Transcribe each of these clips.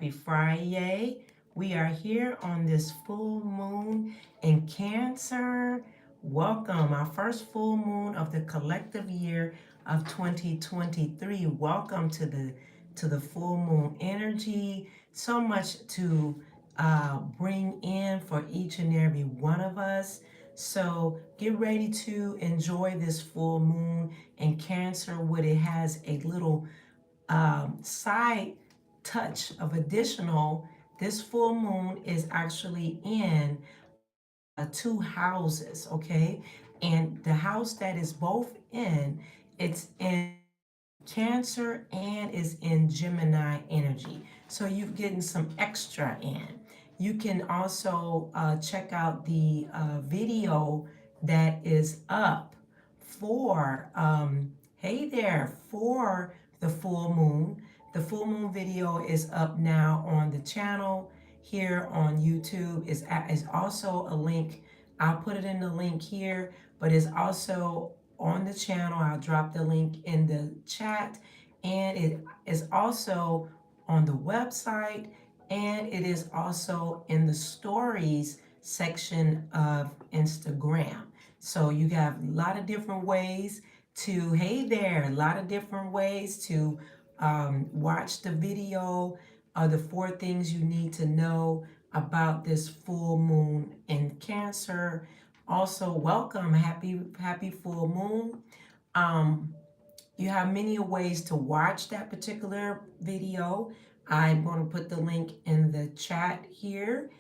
Happy Friday. We are here on this full moon in Cancer. Welcome, our first full moon of the collective year of 2023. Welcome to the full moon energy. So much to bring in for each and every one of us. So get ready to enjoy this full moon in Cancer. What it has a little side touch of additional, this full moon is actually in two houses, okay? And the house that is both in, it's in Cancer and is in Gemini energy. So you're getting some extra in. You can also check out the video that is up for, hey there, for the full moon. The full moon video is up now on the channel here on YouTube. Is also a link. I'll put it in the link here, but it's also on the channel. I'll drop the link in the chat, and it is also on the website, and it is also in the stories section of Instagram. So you have a lot of different ways to, hey there, a lot of different ways to watch the video of the 4 things you need to know about this full moon in Cancer. Also, welcome, happy full moon. Um, you have many ways to watch that particular video. I'm going to put the link in the chat here.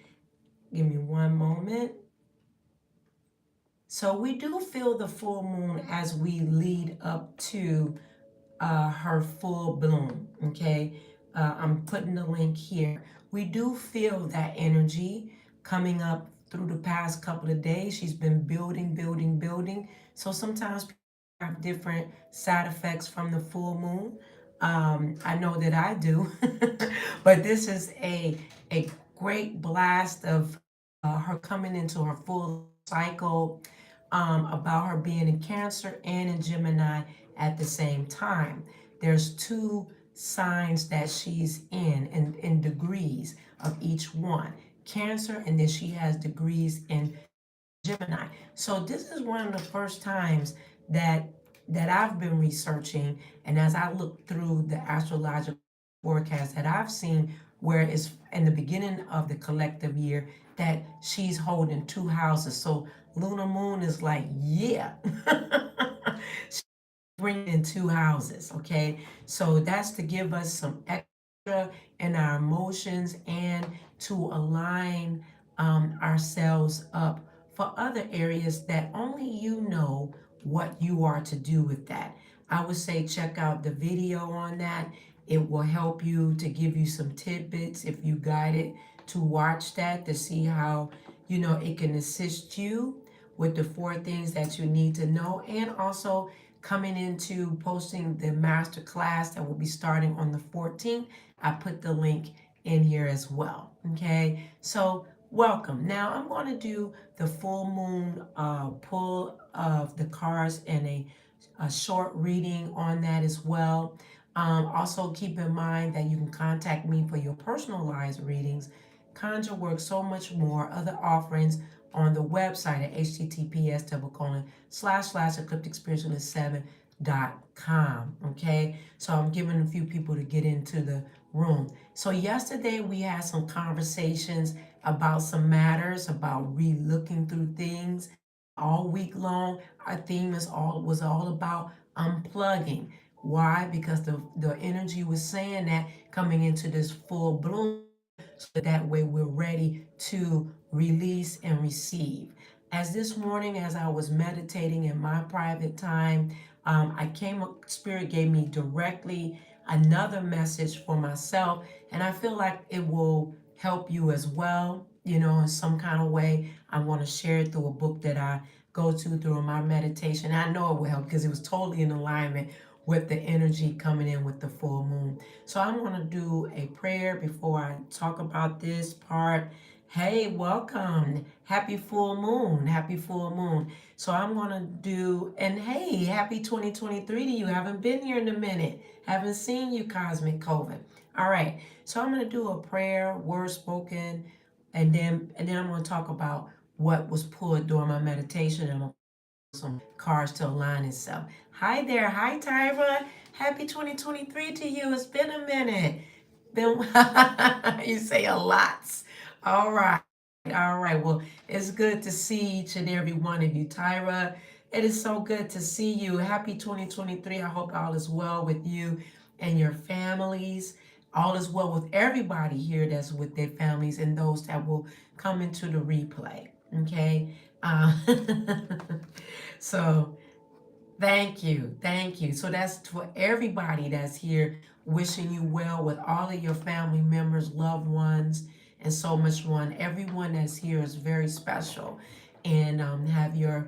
Give me one moment. So we do feel the full moon as we lead up to her full bloom, okay? I'm putting the link here. We do feel that energy coming up through the past couple of days. She's been building, building, building. So sometimes people have different side effects from the full moon. I know that I do, but this is a great blast of her coming into her full cycle, about her being in Cancer and in Gemini at the same time. There's 2 signs that she's in degrees of each one. Cancer, and then she has degrees in Gemini. So this is one of the first times that I've been researching, and as I look through the astrological forecast that I've seen, where it's in the beginning of the collective year that she's holding 2 houses. So lunar moon is like, yeah. Bring in 2 houses, okay? So that's to give us some extra in our emotions and to align ourselves up for other areas that only you know what you are to do with that. I would say check out the video on that. It will help you to give you some tidbits if you guide it to watch that to see how, it can assist you with the 4 things that you need to know, and also coming into posting the master class that will be starting on the 14th. I put the link in here as well. Okay, so welcome. Now I'm going to do the full moon pull of the cards and a short reading on that as well. Also keep in mind that you can contact me for your personalized readings, conjure work, so much more, other offerings on the website at https://eclipticspiritualist7.com. Okay, so I'm giving a few people to get into the room. So yesterday we had some conversations about some matters, about re-looking through things. All week long our theme was all about unplugging. Why? Because the energy was saying that coming into this full bloom, so that way we're ready to release and receive. As this morning, as I was meditating in my private time, Spirit gave me directly another message for myself, and I feel like it will help you as well, in some kind of way. I want to share it through a book that I go to through my meditation. I know it will help because it was totally in alignment with the energy coming in with the full moon. So I'm going to do a prayer before I talk about this part. Hey, welcome. Happy full moon. Happy full moon. So I'm going to do, and hey, happy 2023 to you. Haven't been here in a minute. Haven't seen you, Cosmic COVID. All right. So I'm going to do a prayer, word spoken, and then I'm going to talk about what was pulled during my meditation, and I'm going to some cards to align itself. Hi there. Hi, Tyra. Happy 2023 to you. It's been a minute. Been you say a lot. All right. All right. Well, it's good to see each and every one of you. Tyra, it is so good to see you. Happy 2023. I hope all is well with you and your families. All is well with everybody here that's with their families and those that will come into the replay. Okay. Uh, so thank you. Thank you. So that's for everybody that's here, wishing you well with all of your family members, loved ones, and so much one. Everyone that's here is very special, and have your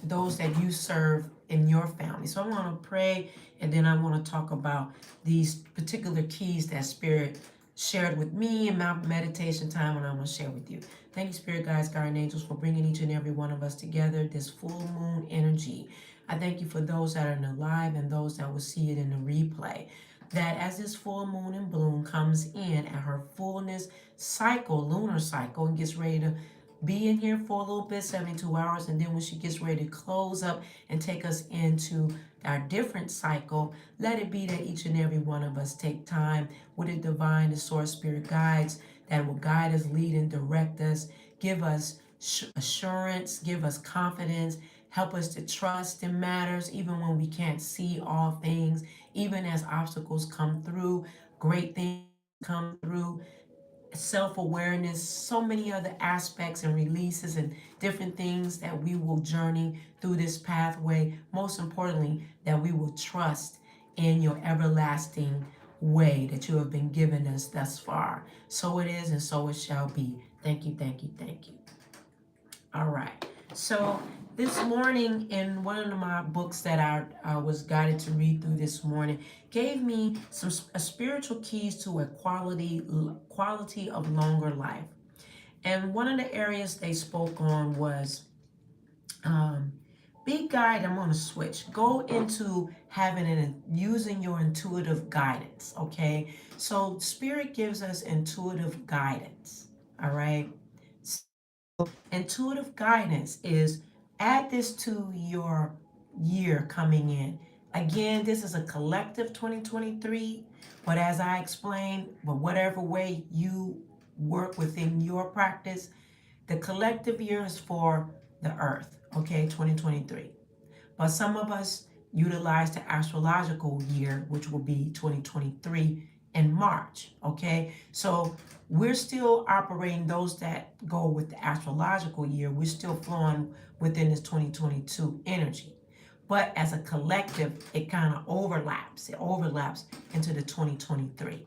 those that you serve in your family. So I want to pray, and then I want to talk about these particular keys that Spirit shared with me in my meditation time, and I'm going to share with you. Thank you, Spirit guides, guardian angels, for bringing each and every one of us together, this full moon energy. I thank you for those that are in the live and those that will see it in the replay. That as this full moon in bloom comes in at her fullness cycle, lunar cycle, and gets ready to be in here for a little bit, 72 hours, and then when she gets ready to close up and take us into our different cycle, let it be that each and every one of us take time with the divine, the source spirit guides that will guide us, lead and direct us, give us assurance, give us confidence, help us to trust in matters even when we can't see all things, even as obstacles come through, great things come through, self-awareness, so many other aspects and releases and different things that we will journey through this pathway. Most importantly, that we will trust in your everlasting way that you have been given us thus far. So it is, and so it shall be. Thank you, thank you, thank you. All right. So this morning, in one of my books that I was guided to read through this morning, gave me some spiritual keys to a quality of longer life. And one of the areas they spoke on was be guided. I'm going to switch. Go into having and using your intuitive guidance. Okay. So Spirit gives us intuitive guidance. All right. Intuitive guidance is add this to your year coming in. Again, this is a collective 2023, but as I explained, but whatever way you work within your practice, the collective year is for the earth, okay, 2023. But some of us utilize the astrological year, which will be 2023 in March, okay? So we're still operating, those that go with the astrological year, we're still flowing within this 2022 energy. But as a collective, it kind of overlaps. It overlaps into the 2023,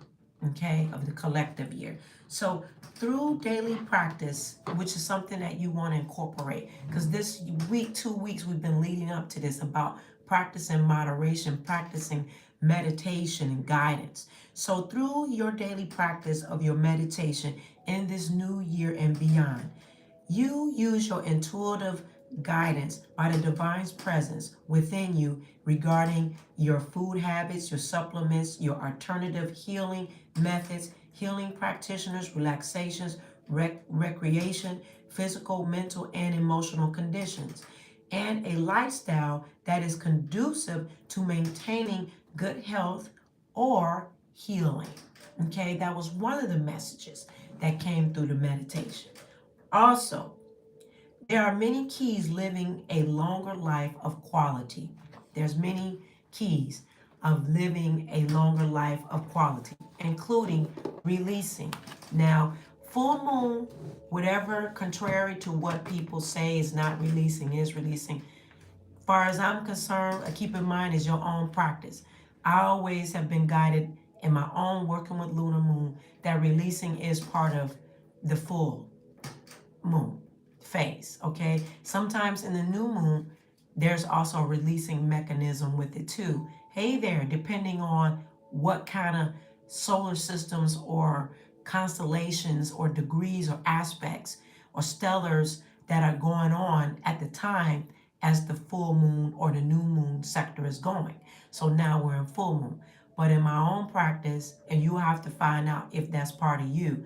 okay, of the collective year. So through daily practice, which is something that you want to incorporate, because this week, 2 weeks, we've been leading up to this about practicing moderation, practicing meditation and guidance. So through your daily practice of your meditation in this new year and beyond, you use your intuitive guidance by the divine's presence within you regarding your food habits, your supplements, your alternative healing methods, healing practitioners, relaxations, recreation, physical, mental, and emotional conditions, and a lifestyle that is conducive to maintaining good health or healing. Okay, that was one of the messages that came through the meditation. Also, there are many keys living a longer life of quality. There's many keys of living a longer life of quality, including releasing. Now, full moon, whatever contrary to what people say is not releasing, is releasing. As far as I'm concerned, keep in mind is your own practice. I always have been guided in my own working with lunar moon that releasing is part of the full moon phase, okay? Sometimes in the new moon, there's also a releasing mechanism with it too. Hey there, depending on what kind of solar systems or constellations or degrees or aspects or stellars that are going on at the time as the full moon or the new moon sector is going. So now we're in full moon. But in my own practice, and you have to find out if that's part of you,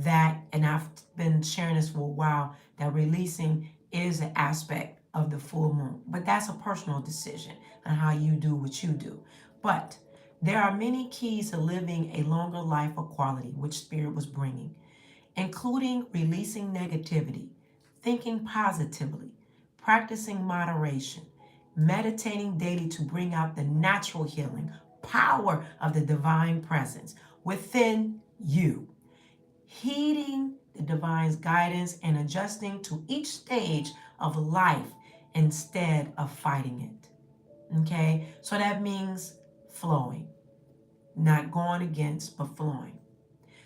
that, and I've been sharing this for a while, that releasing is an aspect of the full moon. But that's a personal decision on how you do what you do. But there are many keys to living a longer life of quality, which Spirit was bringing, including releasing negativity, thinking positively, practicing moderation, meditating daily to bring out the natural healing power of the divine presence within you, heeding the divine's guidance and adjusting to each stage of life instead of fighting it. Okay, so that means flowing, not going against, but flowing.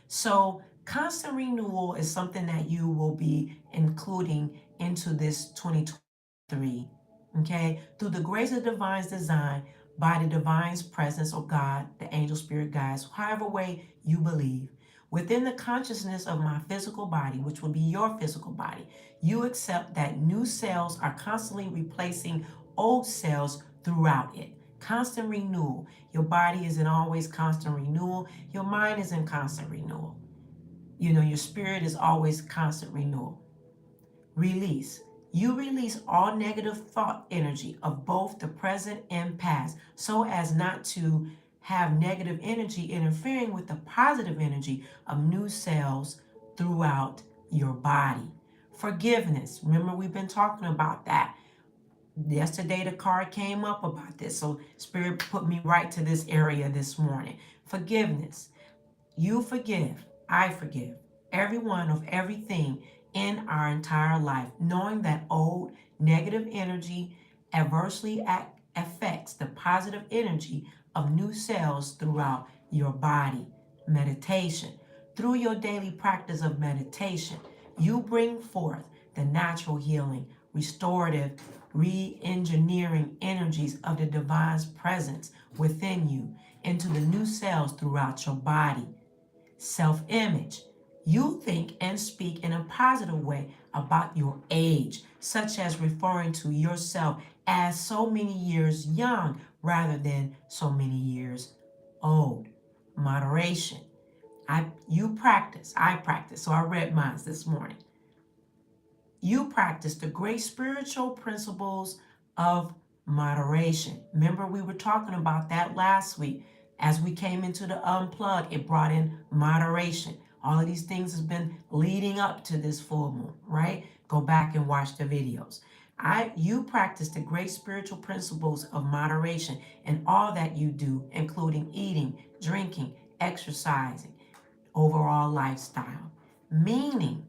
So constant renewal is something that you will be including into this 2023. Okay, through the grace of divine's design, by the divine's presence or God, the angel spirit guides, however way you believe. Within the consciousness of my physical body, which will be your physical body, you accept that new cells are constantly replacing old cells throughout it. Constant renewal. Your body is in always constant renewal. Your mind is in constant renewal. You know, your spirit is always constant renewal. Release. You release all negative thought energy of both the present and past so as not to have negative energy interfering with the positive energy of new cells throughout your body. Forgiveness. Remember, we've been talking about that. Yesterday, the card came up about this. So Spirit put me right to this area this morning. Forgiveness. You forgive. I forgive. Everyone of everything in our entire life, knowing that old negative energy adversely affects the positive energy of new cells throughout your body. Meditation. Through your daily practice of meditation, you bring forth the natural healing, restorative, re-engineering energies of the divine's presence within you into the new cells throughout your body. Self-image. You think and speak in a positive way about your age, such as referring to yourself as so many years young rather than so many years old. Moderation. I practice. So I read mine this morning. You practice the great spiritual principles of moderation. Remember, we were talking about that last week. As we came into the unplug, it brought in moderation. All of these things has been leading up to this full moon, right? Go back and watch the videos. You practice the great spiritual principles of moderation in all that you do, including eating, drinking, exercising, overall lifestyle. Meaning,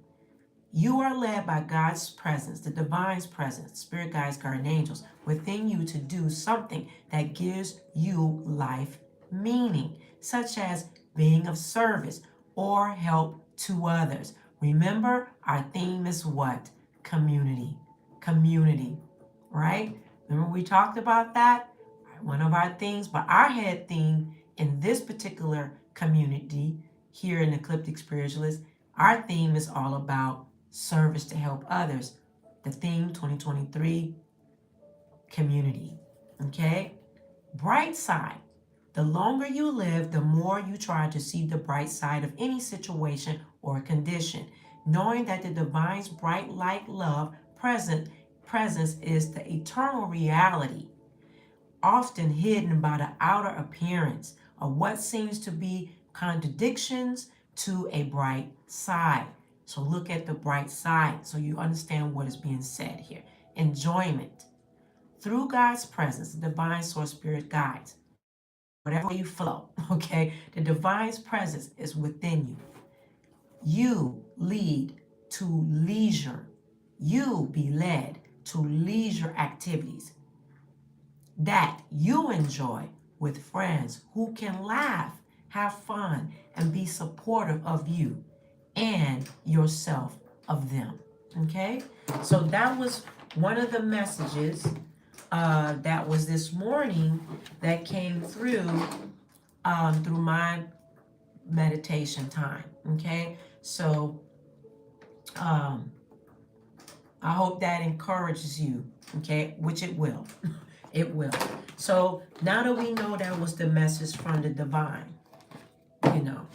you are led by God's presence, the divine's presence, spirit guides, guardian angels within you to do something that gives you life meaning, such as being of service or help to others. Remember, our theme is what? Community. Community, right? Remember we talked about that? One of our themes, but our head theme in this particular community here in Ecliptic Spiritualist, our theme is all about service to help others. The theme 2023, community. Okay? Bright side. The longer you live, the more you try to see the bright side of any situation or condition, knowing that the divine's bright light love presence is the eternal reality, often hidden by the outer appearance of what seems to be contradictions to a bright side. So look at the bright side so you understand what is being said here. Enjoyment. Through God's presence, the divine source spirit guides. Whatever way you flow, okay? The divine's presence is within you. You lead to leisure. You be led to leisure activities that you enjoy with friends who can laugh, have fun, and be supportive of you and yourself of them. Okay? So that was one of the messages that was this morning that came through my meditation time. Okay? So I hope that encourages you, okay, which it will. It will. So now that we know that was the message from the divine, you know,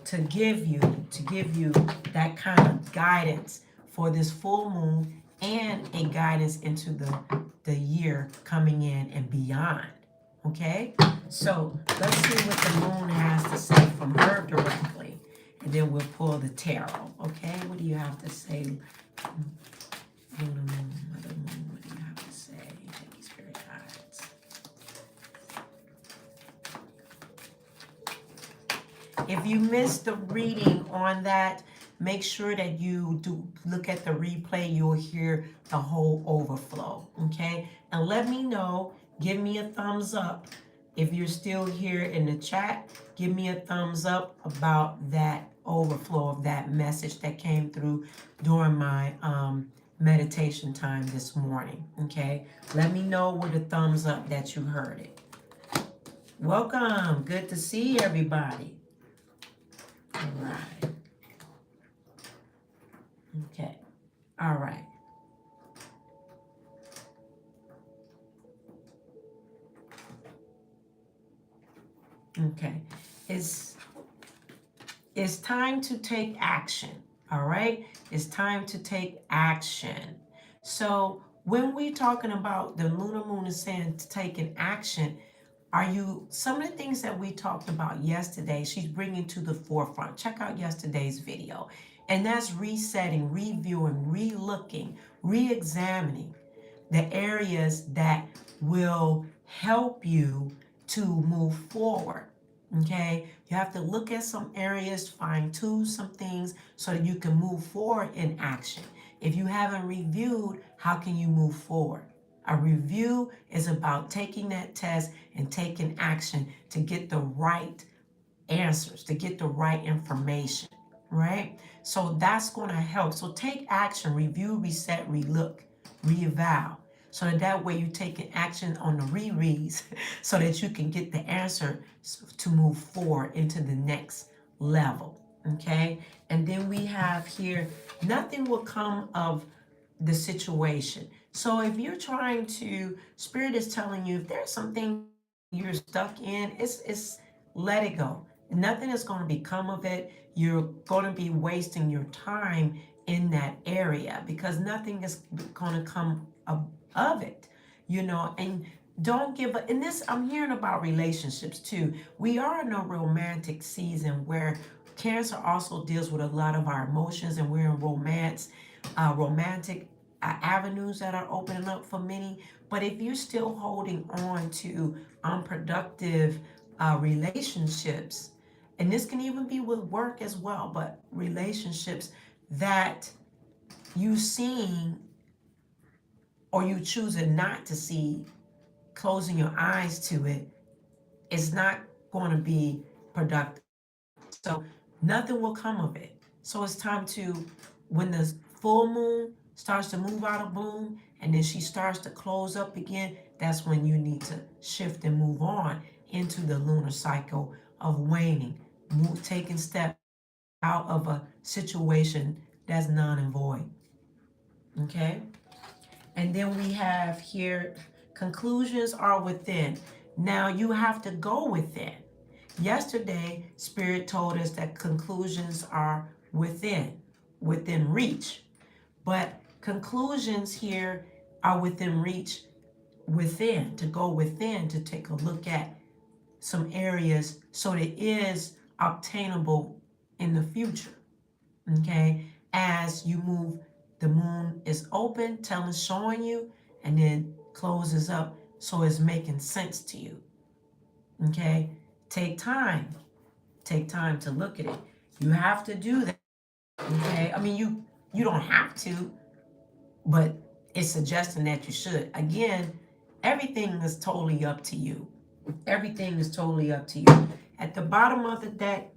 to give you that kind of guidance for this full moon and a guidance into the year coming in and beyond. Okay, so let's see what the moon has to say from her directly, and then we'll pull the tarot. Okay, what do you have to say? Mother Moon, what do you have to say? Thank you, Spirit Guides. If you missed the reading on that, make sure that you do look at the replay. You'll hear the whole overflow, okay? And let me know, give me a thumbs up. If you're still here in the chat, give me a thumbs up about that overflow of that message that came through during my meditation time this morning, okay? Let me know with a thumbs up that you heard it. Welcome, good to see everybody. All right. Okay, all right. Okay, it's time to take action, all right? It's time to take action. So when we're talking about the lunar moon is saying to take an action, some of the things that we talked about yesterday, she's bringing to the forefront. Check out yesterday's video. And that's resetting, reviewing, re-looking, re-examining the areas that will help you to move forward. Okay, you have to look at some areas, fine-tune some things so that you can move forward in action. If you haven't reviewed, how can you move forward? A review is about taking that test and taking action to get the right answers, to get the right information, right? So that's going to help. So take action, review, reset, relook, reeval. So that way you take an action on the rereads so that you can get the answer to move forward into the next level, okay? And then we have here, nothing will come of the situation. So if you're trying to, Spirit is telling you, if there's something you're stuck in, it's let it go. Nothing is going to become of it. You're going to be wasting your time in that area because nothing is going to come of it, you know. And don't give up. In this, I'm hearing about relationships too. We are in a romantic season where Cancer also deals with a lot of our emotions, and we're in romantic avenues that are opening up for many. But if you're still holding on to unproductive relationships, and this can even be with work as well, but relationships that you seen or you choosing not to see, closing your eyes to it, is not going to be productive. So nothing will come of it. So it's time to, when the full moon starts to move out of bloom and then she starts to close up again, that's when you need to shift and move on into the lunar cycle of waning, taking steps out of a situation that's null and void. Okay? And then we have here, conclusions are within. Now you have to go within. Yesterday, Spirit told us that conclusions are within reach. But conclusions here are within reach, to go within, to take a look at some areas so that it is obtainable in the future. Okay? As you move, the moon is open, showing you, and then closes up, so it's making sense to you. Okay? Take time to look at it. You have to do that. Okay? I mean, you don't have to, but it's suggesting that you should. Again, everything is totally up to you. Everything is totally up to you. At the bottom of the deck,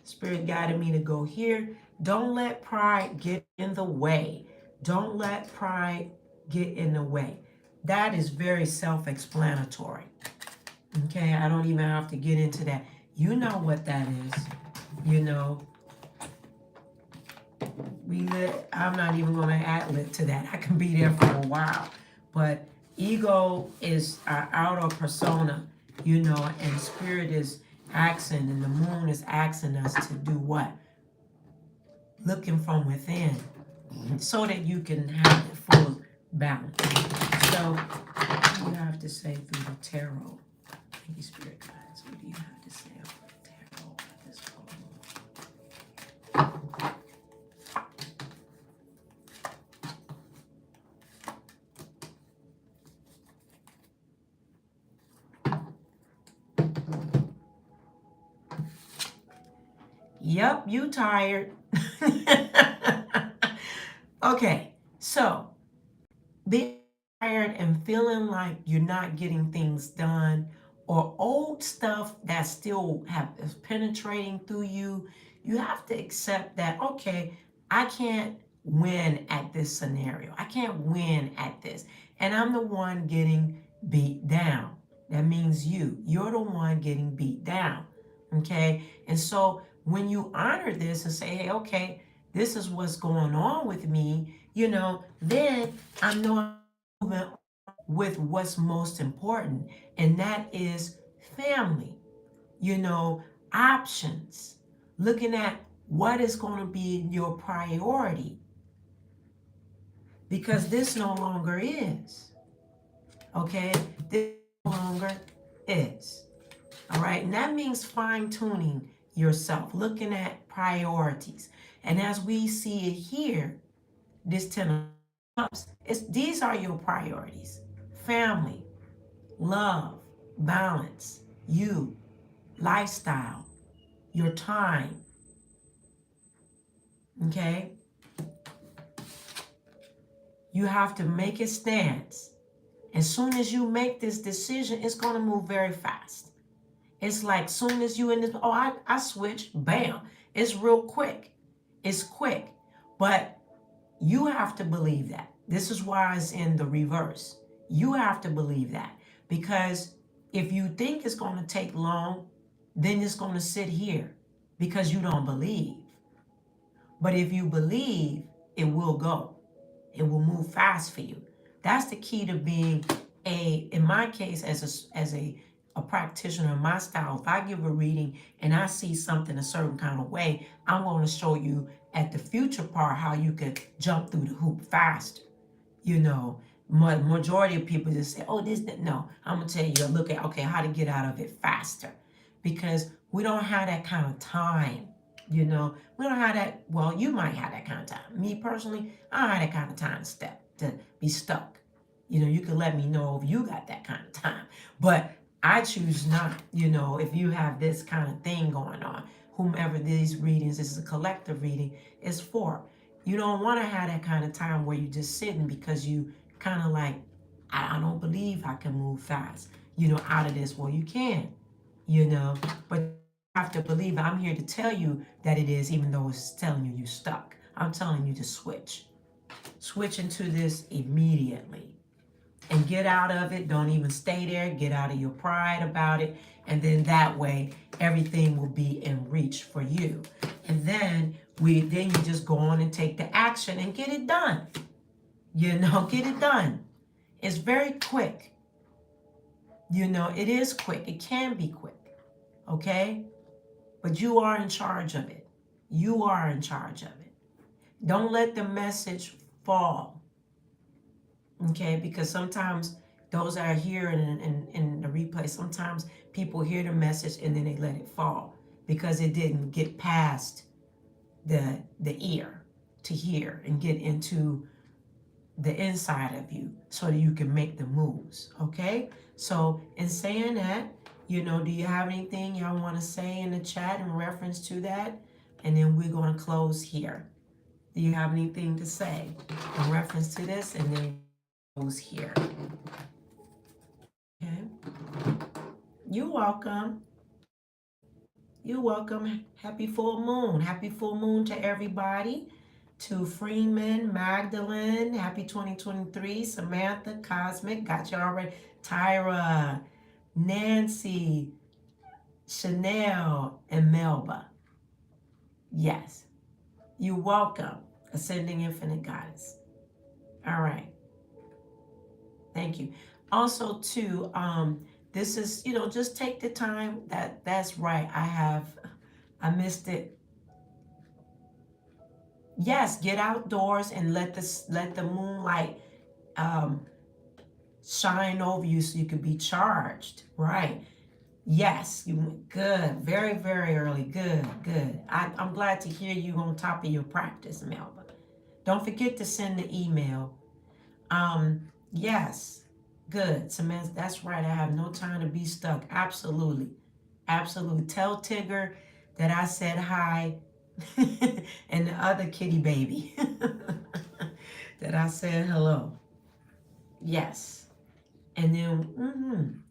Spirit guided me to go here. Don't let pride get in the way. Don't let pride get in the way. That is very self-explanatory. Okay, I don't even have to get into that. You know what that is. You know, I'm not even going to ad-lib to that. I can be there for a while. But Ego is our outer persona, you know, and spirit is asking, and the moon is asking us to do what? Looking from within so that you can have the full balance. So, what do you have to say through the tarot? Thank you, Spirit Guides. What do you have to say about the tarot at this moment? Yep, you tired. Okay, so being tired and feeling like you're not getting things done, or old stuff that still is penetrating through you, you have to accept that, okay, I can't win at this scenario. I can't win at this. And I'm the one getting beat down. That means you're the one getting beat down. Okay? And so when you honor this and say, hey, okay, this is what's going on with me, you know, then I know I'm moving with what's most important, and that is family, you know, options, looking at what is going to be your priority, because this no longer is. Okay? This no longer is. All right? And that means fine tuning yourself, looking at priorities. And as we see it here, this 10 of Cups, these are your priorities: family, love, balance, you, lifestyle, your time. Okay? You have to make a stance. As soon as you make this decision, it's going to move very fast. It's like soon as you in this, oh, I switch, bam. It's real quick. It's quick. But you have to believe that. This is why it's in the reverse. You have to believe that. Because if you think it's going to take long, then it's going to sit here because you don't believe. But if you believe, it will go. It will move fast for you. That's the key to being in my case, as a practitioner in my style. If I give a reading and I see something a certain kind of way, I'm going to show you at the future part how you could jump through the hoop faster. You know, majority of people just say, oh, this, that. No, I'm going to tell you, look at, okay, how to get out of it faster. Because we don't have that kind of time. You know, we don't have that. Well, you might have that kind of time. Me personally, I don't have that kind of time to be stuck. You know, you can let me know if you got that kind of time. But I choose not. You know, if you have this kind of thing going on, whomever these readings, this is a collective reading, is for. You don't want to have that kind of time where you're just sitting because you kind of like, I don't believe I can move fast, you know, out of this. Well, you can, you know, but you have to believe. I'm here to tell you that it is, even though it's telling you you're stuck. I'm telling you to switch. Switch into this immediately and get out of it. Don't even stay there. Get out of your pride about it. And then that way, everything will be in reach for you. And then you just go on and take the action and get it done. You know, get it done. It's very quick. You know, it is quick. It can be quick. Okay? But you are in charge of it. You are in charge of it. Don't let the message fall. Okay? Because sometimes those that are here in the replay, sometimes people hear the message and then they let it fall because it didn't get past the ear to hear and get into the inside of you so that you can make the moves. Okay? So in saying that, you know, do you have anything y'all want to say in the chat in reference to that? And then we're going to close here. Do you have anything to say in reference to this? And then close here. Okay. You're welcome. You're welcome. Happy full moon. Happy full moon to everybody. To Freeman, Magdalene, happy 2023. Samantha, Cosmic, got you already. Tyra, Nancy, Chanel, and Melba. Yes. You're welcome. Ascending Infinite Goddess. All right. Thank you. Also, too, this is, just take the time. That's right. I missed it. Yes, get outdoors and let the moonlight um, shine over you so you can be charged. Right. Yes, you good. Very, very early. Good, good. I'm glad to hear you on top of your practice, Melba. Don't forget to send the email. Yes, good. Samantha, that's right. I have no time to be stuck. Absolutely. Absolutely. Tell Tigger that I said hi and the other kitty baby that I said hello. Yes. And then,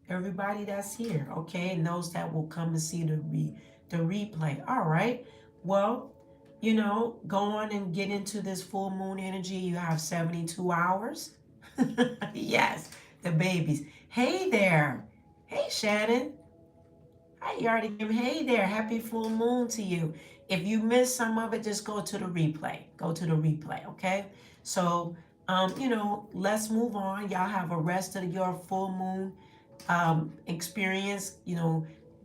everybody that's here, okay, and those that will come and see the replay. All right. Well, go on and get into this full moon energy. You have 72 hours. Yes, the babies. Hey there. Hey, Shannon. I already gave hey there. Happy full moon to you. If you missed some of it, just go to the replay. Go to the replay, okay? So, let's move on. Y'all have a rest of your full moon experience.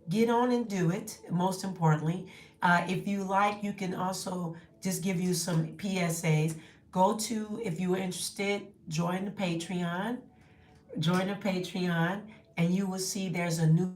Get on and do it. Most importantly, if you like, you can also just give you some PSAs. Go to, if you are interested, join the Patreon. Join the Patreon, and you will see there's a new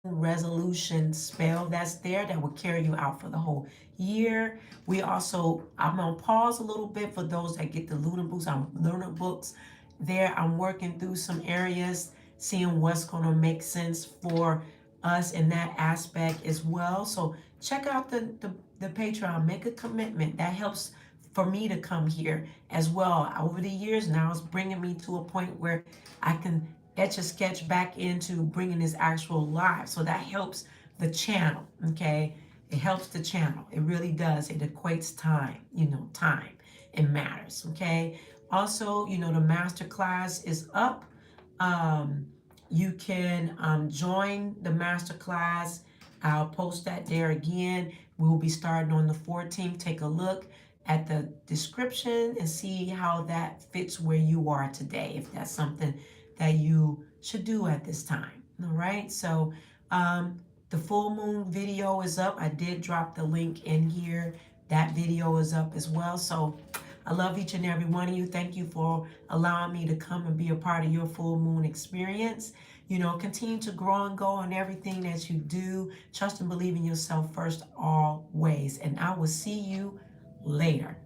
resolution spell that's there that will carry you out for the whole year. I'm gonna pause a little bit for those that get the Lunar books there. I'm working through some areas, seeing what's gonna make sense for us in that aspect as well. So check out the Patreon, make a commitment. That helps for me to come here as well. Over the years now, it's bringing me to a point where I can etch a sketch back into bringing this actual live. So that helps the channel, okay? It helps the channel. It really does. It equates time, time. It matters, okay? Also, the master class is up. You can join the master class. I'll post that there again. We will be starting on the 14th. Take a look at the description and see how that fits where you are today, if that's something that you should do at this time. All right, so the full moon video is up. I did drop the link in here. That video is up as well. So I love each and every one of you. Thank you for allowing me to come and be a part of your full moon experience. Continue to grow and go in everything that you do. Trust and believe in yourself first always. And I will see you later.